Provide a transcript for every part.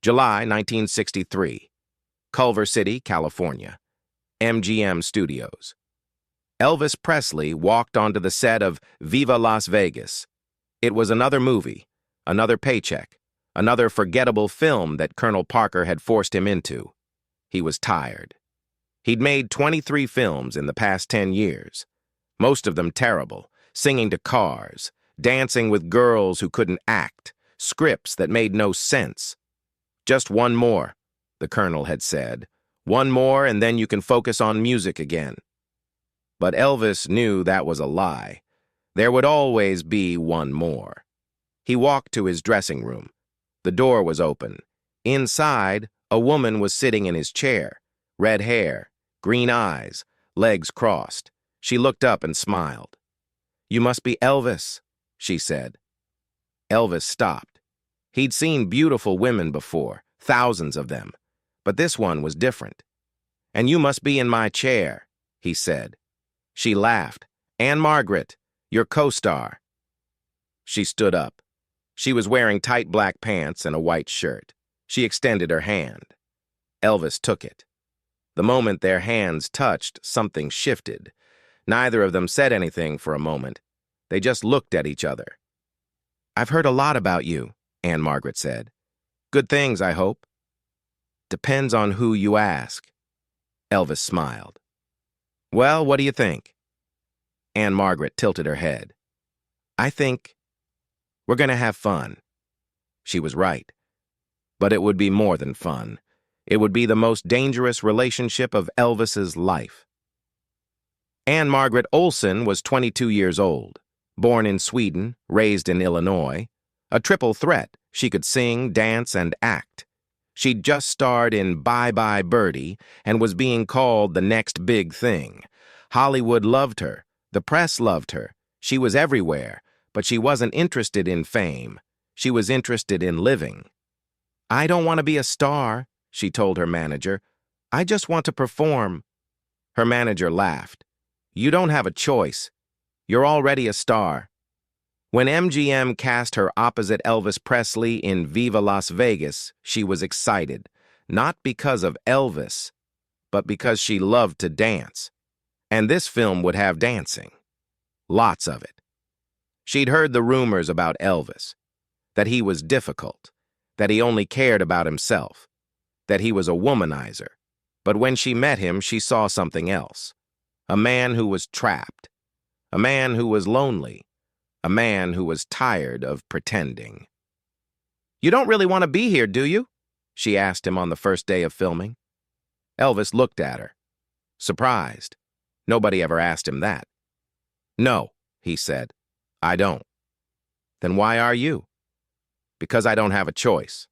July 1963. Culver City, California. MGM Studios. Elvis Presley walked onto the set of Viva Las Vegas. It was another movie, another paycheck, another forgettable film that Colonel Parker had forced him into. He was tired. He'd made 23 films in the past 10 years, most of them terrible, singing to cars, dancing with girls who couldn't act, scripts that made no sense. Just one more, the Colonel had said. One more and then you can focus on music again. But Elvis knew that was a lie. There would always be one more. He walked to his dressing room. The door was open. Inside, a woman was sitting in his chair, red hair, green eyes, legs crossed. She looked up and smiled. "You must be Elvis," she said. Elvis stopped. He'd seen beautiful women before, thousands of them, but this one was different. "And you must be in my chair," he said. She laughed. "Ann-Margret, your co-star." She stood up. She was wearing tight black pants and a white shirt. She extended her hand. Elvis took it. The moment their hands touched, something shifted. Neither of them said anything for a moment. They just looked at each other. "I've heard a lot about you," Ann-Margret said. "Good things, I hope." "Depends on who you ask." Elvis smiled. "Well, what do you think?" Ann-Margret tilted her head. "I think we're going to have fun." She was right. But it would be more than fun. It would be the most dangerous relationship of Elvis's life. Ann-Margret Olsen was 22 years old, born in Sweden, raised in Illinois. A triple threat. She could sing, dance, and act. She'd just starred in Bye Bye Birdie and was being called the next big thing. Hollywood loved her. The press loved her. She was everywhere, but she wasn't interested in fame. She was interested in living. "I don't want to be a star," she told her manager. "I just want to perform." Her manager laughed. "You don't have a choice. You're already a star." When MGM cast her opposite Elvis Presley in Viva Las Vegas, she was excited, not because of Elvis, but because she loved to dance. And this film would have dancing. Lots of it. She'd heard the rumors about Elvis, that he was difficult, that he only cared about himself, that he was a womanizer. But when she met him, she saw something else. A man who was trapped, a man who was lonely, a man who was tired of pretending. "You don't really want to be here, do you?" she asked him on the first day of filming. Elvis looked at her, surprised. Nobody ever asked him that. "No," he said, "I don't." "Then why are you?" "Because I don't have a choice."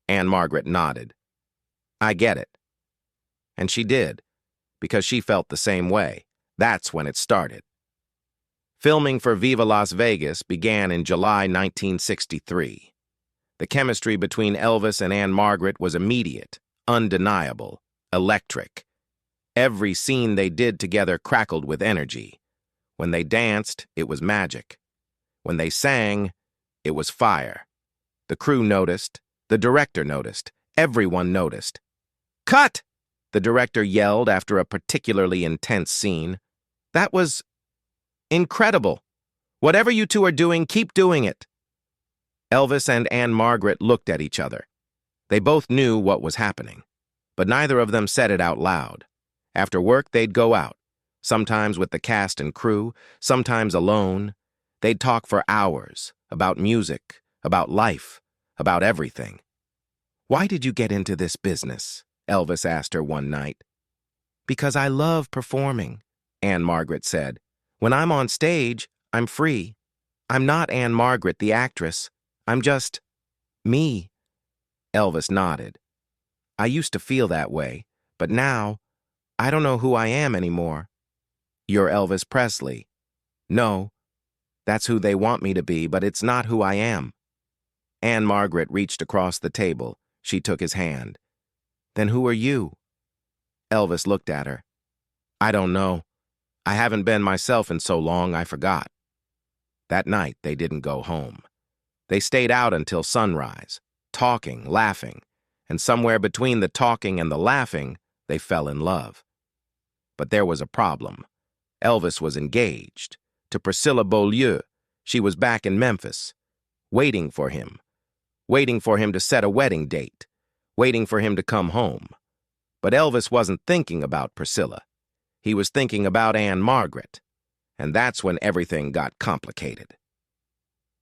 Ann-Margret nodded. "I get it." And she did, because she felt the same way. That's when it started. Filming for Viva Las Vegas began in July 1963. The chemistry between Elvis and Ann-Margret was immediate, undeniable, electric. Every scene they did together crackled with energy. When they danced, it was magic. When they sang, it was fire. The crew noticed. The director noticed. Everyone noticed. "Cut!" the director yelled after a particularly intense scene. "That was incredible. Whatever you two are doing, keep doing it." Elvis and Ann-Margret looked at each other. They both knew what was happening, but neither of them said it out loud. After work, they'd go out, sometimes with the cast and crew, sometimes alone. They'd talk for hours about music, about life, about everything. "Why did you get into this business?" Elvis asked her one night. "Because I love performing," Ann-Margret said. "When I'm on stage, I'm free. I'm not Ann-Margret, the actress. I'm just me." Elvis nodded. "I used to feel that way, but now, I don't know who I am anymore." "You're Elvis Presley." "No, that's who they want me to be, but it's not who I am." Ann-Margret reached across the table. She took his hand. "Then who are you?" Elvis looked at her. "I don't know. I haven't been myself in so long, I forgot." That night, they didn't go home. They stayed out until sunrise, talking, laughing. and somewhere between the talking and the laughing, they fell in love. But there was a problem. Elvis was engaged to Priscilla Beaulieu. She was back in Memphis, waiting for him to set a wedding date, waiting for him to come home. But Elvis wasn't thinking about Priscilla. He was thinking about Ann-Margret, and that's when everything got complicated.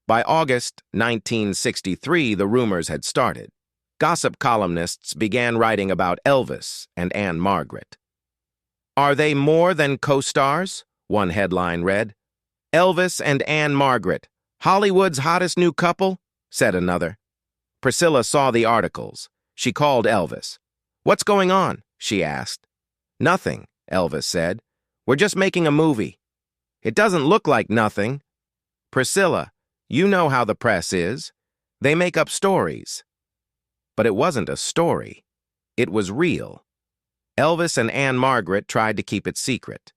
By August 1963, the rumors had started. Gossip columnists began writing about Elvis and Ann-Margret. "Are they more than co-stars?" one headline read. "Elvis and Ann-Margret, Hollywood's hottest new couple?" said another. Priscilla saw the articles. She called Elvis. "What's going on?" she asked. "Nothing," Elvis said. "We're just making a movie." "It doesn't look like nothing." "Priscilla, you know how the press is. They make up stories." But it wasn't a story. It was real. Elvis and Ann-Margret tried to keep it secret.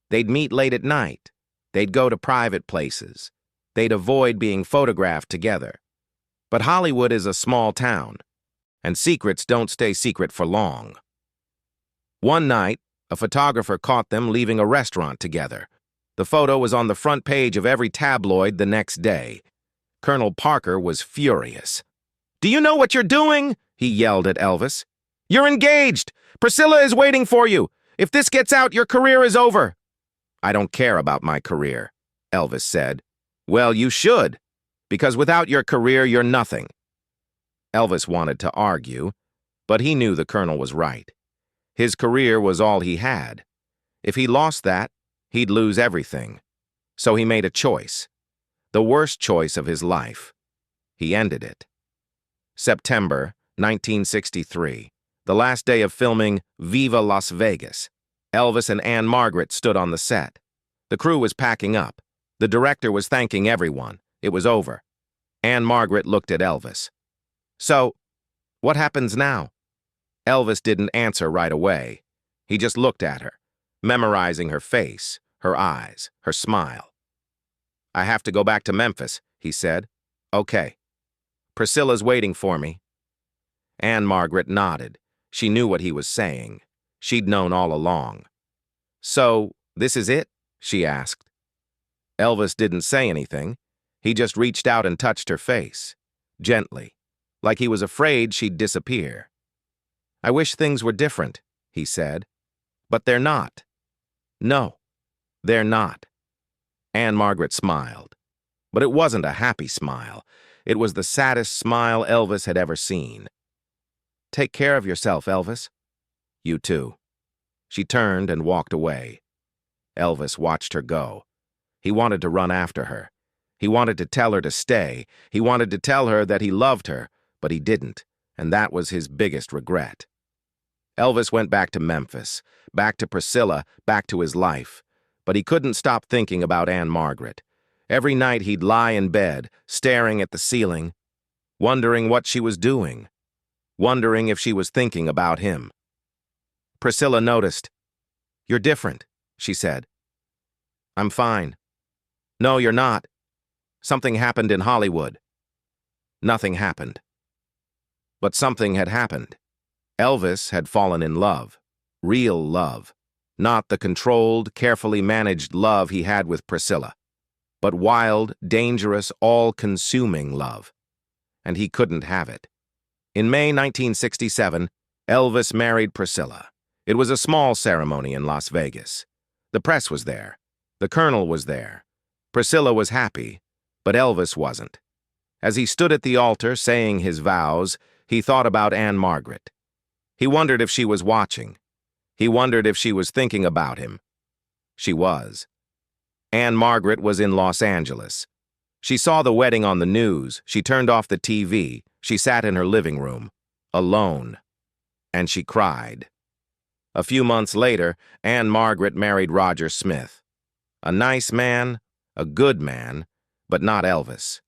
They'd meet late at night. They'd go to private places. They'd avoid being photographed together. But Hollywood is a small town, and secrets don't stay secret for long. One night, a photographer caught them leaving a restaurant together. The photo was on the front page of every tabloid the next day. Colonel Parker was furious. "Do you know what you're doing?" he yelled at Elvis. "You're engaged! Priscilla is waiting for you! If this gets out, your career is over!" "I don't care about my career," Elvis said. "Well, you should, because without your career, you're nothing." Elvis wanted to argue, but he knew the colonel was right. His career was all he had. If he lost that, he'd lose everything. So he made a choice. The worst choice of his life. He ended it. September 1963, the last day of filming Viva Las Vegas. Elvis and Ann-Margret stood on the set. The crew was packing up. The director was thanking everyone. It was over. Ann-Margret looked at Elvis. "So, what happens now?" Elvis didn't answer right away. He just looked at her, memorizing her face, her eyes, her smile. "I have to go back to Memphis," he said. "Okay. Priscilla's waiting for me." Ann-Margret nodded. She knew what he was saying. She'd known all along. "So, this is it?" she asked. Elvis didn't say anything. He just reached out and touched her face, gently, like he was afraid she'd disappear. "I wish things were different," he said. "But they're not." "No, they're not." Ann-Margret smiled. But it wasn't a happy smile. It was the saddest smile Elvis had ever seen. "Take care of yourself, Elvis." "You too." She turned and walked away. Elvis watched her go. He wanted to run after her. He wanted to tell her to stay. He wanted to tell her that he loved her, but he didn't, and that was his biggest regret. Elvis went back to Memphis, back to Priscilla, back to his life. But he couldn't stop thinking about Ann-Margret. Every night he'd lie in bed, staring at the ceiling, wondering what she was doing, wondering if she was thinking about him. Priscilla noticed. "You're different," she said. "I'm fine." "No, you're not. Something happened in Hollywood." Nothing happened. But something had happened. Elvis had fallen in love. Real love. Not the controlled, carefully managed love he had with Priscilla, but wild, dangerous, all-consuming love. And he couldn't have it. In May 1967, Elvis married Priscilla. It was a small ceremony in Las Vegas. The press was there. The colonel was there. Priscilla was happy, but Elvis wasn't. As he stood at the altar saying his vows, he thought about Ann-Margret. He wondered if she was watching. He wondered if she was thinking about him. She was. Ann-Margret was in Los Angeles. She saw the wedding on the news. She turned off the TV. She sat in her living room, alone, and she cried. A few months later, Ann-Margret married Roger Smith. A nice man, a good man, but not Elvis.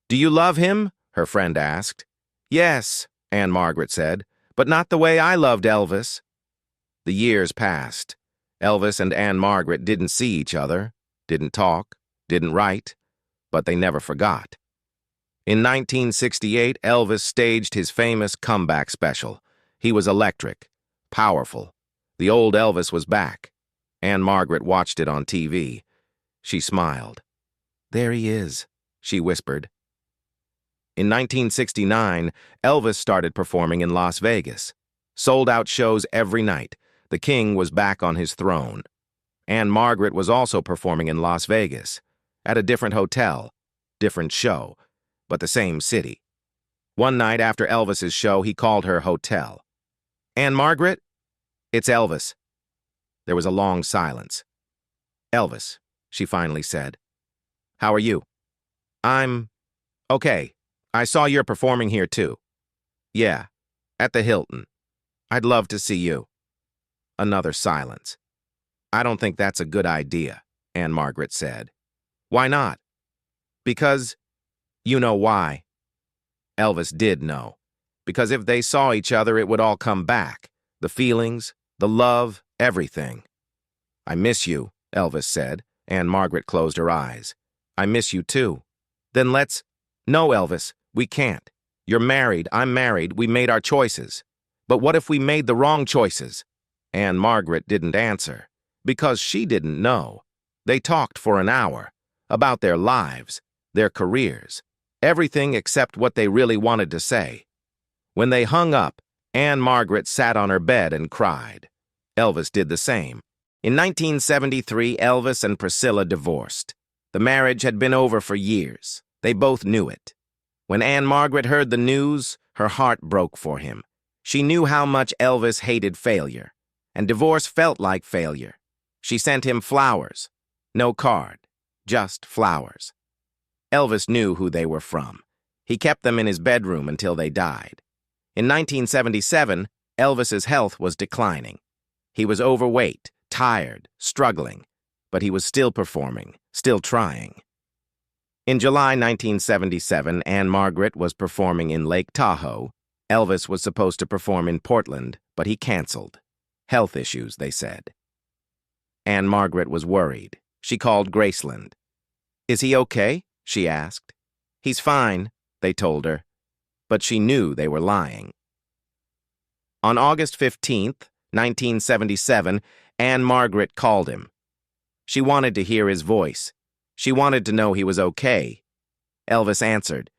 "Do you love him?" her friend asked. "Yes," Ann-Margret said, "but not the way I loved Elvis." The years passed. Elvis and Ann-Margret didn't see each other, didn't talk, didn't write, but they never forgot. In 1968, Elvis staged his famous comeback special. He was electric, powerful. The old Elvis was back. Ann-Margret watched it on TV. She smiled. "There he is," she whispered. In 1969, Elvis started performing in Las Vegas. Sold-out shows every night. The king was back on his throne. Ann-Margret was also performing in Las Vegas, at a different hotel, different show, but the same city. One night after Elvis's show, he called her hotel. "Ann-Margret? It's Elvis." There was a long silence. "Elvis," she finally said. "How are you?" "I'm okay. I saw you're performing here too." "Yeah, at the Hilton. I'd love to see you." Another silence. "I don't think that's a good idea," Ann-Margret said. "Why not?" "Because you know why." Elvis did know. Because if they saw each other, it would all come back. The feelings, the love, everything. "I miss you," Elvis said. Ann-Margret closed her eyes. "I miss you too." "Then let's—" "No, Elvis, we can't. You're married, I'm married, we made our choices. But what if we made the wrong choices?" Ann-Margret didn't answer, because she didn't know. They talked for an hour, about their lives, their careers, everything except what they really wanted to say. When they hung up, Ann-Margret sat on her bed and cried. Elvis did the same. In 1973, Elvis and Priscilla divorced. The marriage had been over for years. They both knew it. When Ann-Margret heard the news, her heart broke for him. She knew how much Elvis hated failure, and divorce felt like failure. She sent him flowers. No card, just flowers. Elvis knew who they were from. He kept them in his bedroom until they died. In 1977, Elvis's health was declining. He was overweight, tired, struggling, but he was still performing, still trying. In July 1977, Ann-Margret was performing in Lake Tahoe. Elvis was supposed to perform in Portland, but he canceled. Health issues, they said. Ann-Margret was worried. She called Graceland. "Is he okay?" she asked. "He's fine," they told her. But she knew they were lying. On August 15th, 1977, Ann-Margret called him. She wanted to hear his voice. She wanted to know he was okay. Elvis answered.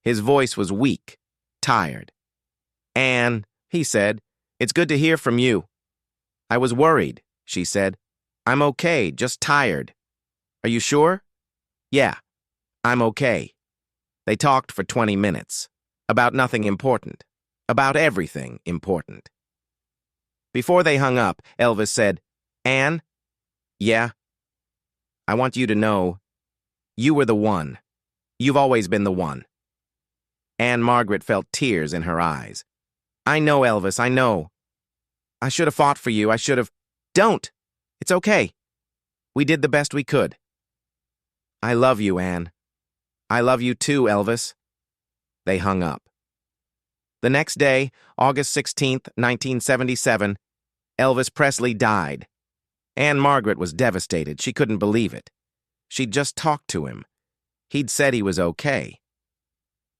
His voice was weak, tired. "Ann," he said, "it's good to hear from you." "I was worried," she said. "I'm okay, just tired." "Are you sure?" "Yeah, I'm okay." They talked for 20 minutes. About nothing important. About everything important. Before they hung up, Elvis said, "Ann?" "Yeah?" "I want you to know, you were the one. You've always been the one." Ann-Margret felt tears in her eyes. "I know, Elvis, I know. I should have fought for you, I should have—" "Don't! It's okay. We did the best we could." "I love you, Ann. I love you too, Elvis." They hung up. The next day, August 16th, 1977, Elvis Presley died. Ann-Margret was devastated. She couldn't believe it. She'd just talked to him. He'd said he was okay.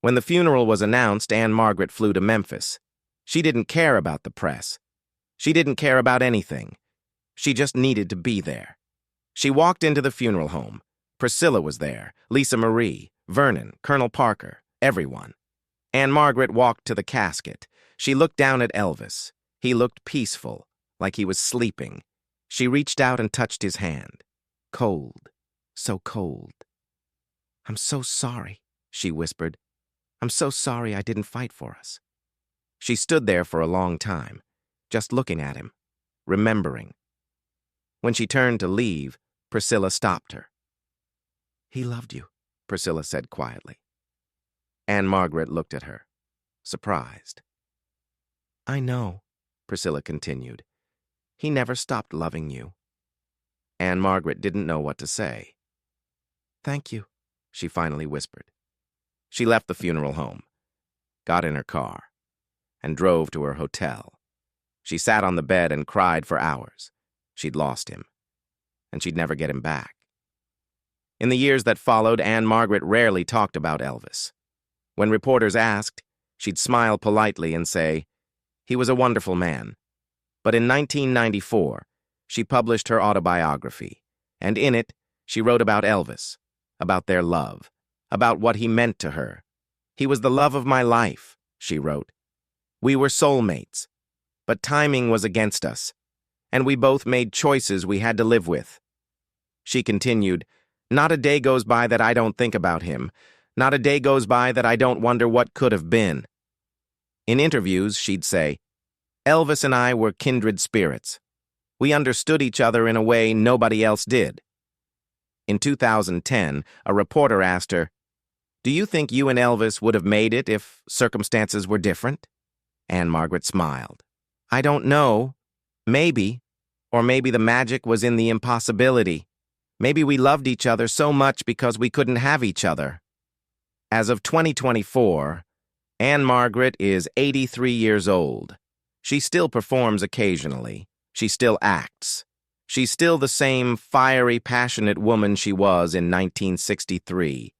When the funeral was announced, Ann-Margret flew to Memphis. She didn't care about the press. She didn't care about anything. She just needed to be there. She walked into the funeral home. Priscilla was there, Lisa Marie, Vernon, Colonel Parker, everyone. Ann-Margret walked to the casket. She looked down at Elvis. He looked peaceful, like he was sleeping. She reached out and touched his hand. Cold, so cold. "I'm so sorry," she whispered. "I'm so sorry I didn't fight for us." She stood there for a long time, just looking at him, remembering. When she turned to leave, Priscilla stopped her. "He loved you," Priscilla said quietly. Ann-Margret looked at her, surprised. "I know," Priscilla continued. "He never stopped loving you." Ann-Margret didn't know what to say. "Thank you," she finally whispered. She left the funeral home, got in her car, and drove to her hotel. She sat on the bed and cried for hours. She'd lost him, and she'd never get him back. In the years that followed, Ann-Margret rarely talked about Elvis. When reporters asked, she'd smile politely and say, "He was a wonderful man." But in 1994, she published her autobiography, and in it, she wrote about Elvis, about their love, about what he meant to her. "He was the love of my life," she wrote. "We were soulmates, but timing was against us, and we both made choices we had to live with." She continued, "Not a day goes by that I don't think about him. Not a day goes by that I don't wonder what could have been." In interviews, she'd say, "Elvis and I were kindred spirits. We understood each other in a way nobody else did." In 2010, a reporter asked her, "Do you think you and Elvis would have made it if circumstances were different?" Ann-Margret smiled. "I don't know. Maybe. Or maybe the magic was in the impossibility. Maybe we loved each other so much because we couldn't have each other." As of 2024, Ann-Margret is 83 years old. She still performs occasionally. She still acts. She's still the same fiery, passionate woman she was in 1963.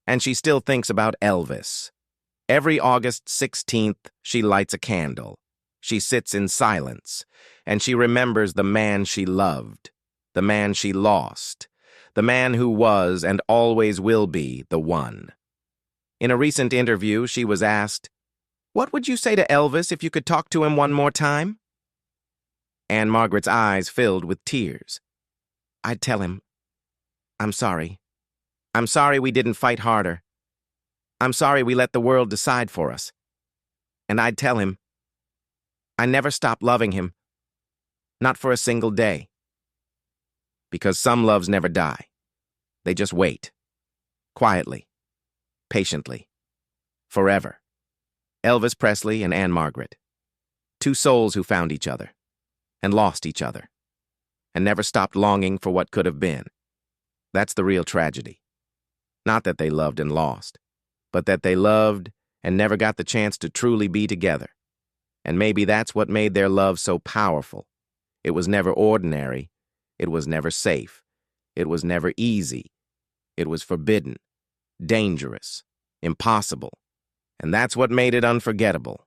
And she still thinks about Elvis. Every August 16th, she lights a candle. She sits in silence, and she remembers the man she loved, the man she lost, the man who was and always will be the one. In a recent interview, she was asked, "What would you say to Elvis if you could talk to him one more time?" Ann-Margret's eyes filled with tears. "I'd tell him, I'm sorry. I'm sorry we didn't fight harder. I'm sorry we let the world decide for us. And I'd tell him, I never stopped loving him. Not for a single day." Because some loves never die. They just wait. Quietly. Patiently. Forever. Elvis Presley and Ann-Margret. Two souls who found each other. And lost each other. And never stopped longing for what could have been. That's the real tragedy. Not that they loved and lost, but that they loved and never got the chance to truly be together. And maybe that's what made their love so powerful. It was never ordinary. It was never safe. It was never easy. It was forbidden, dangerous, impossible. And that's what made it unforgettable.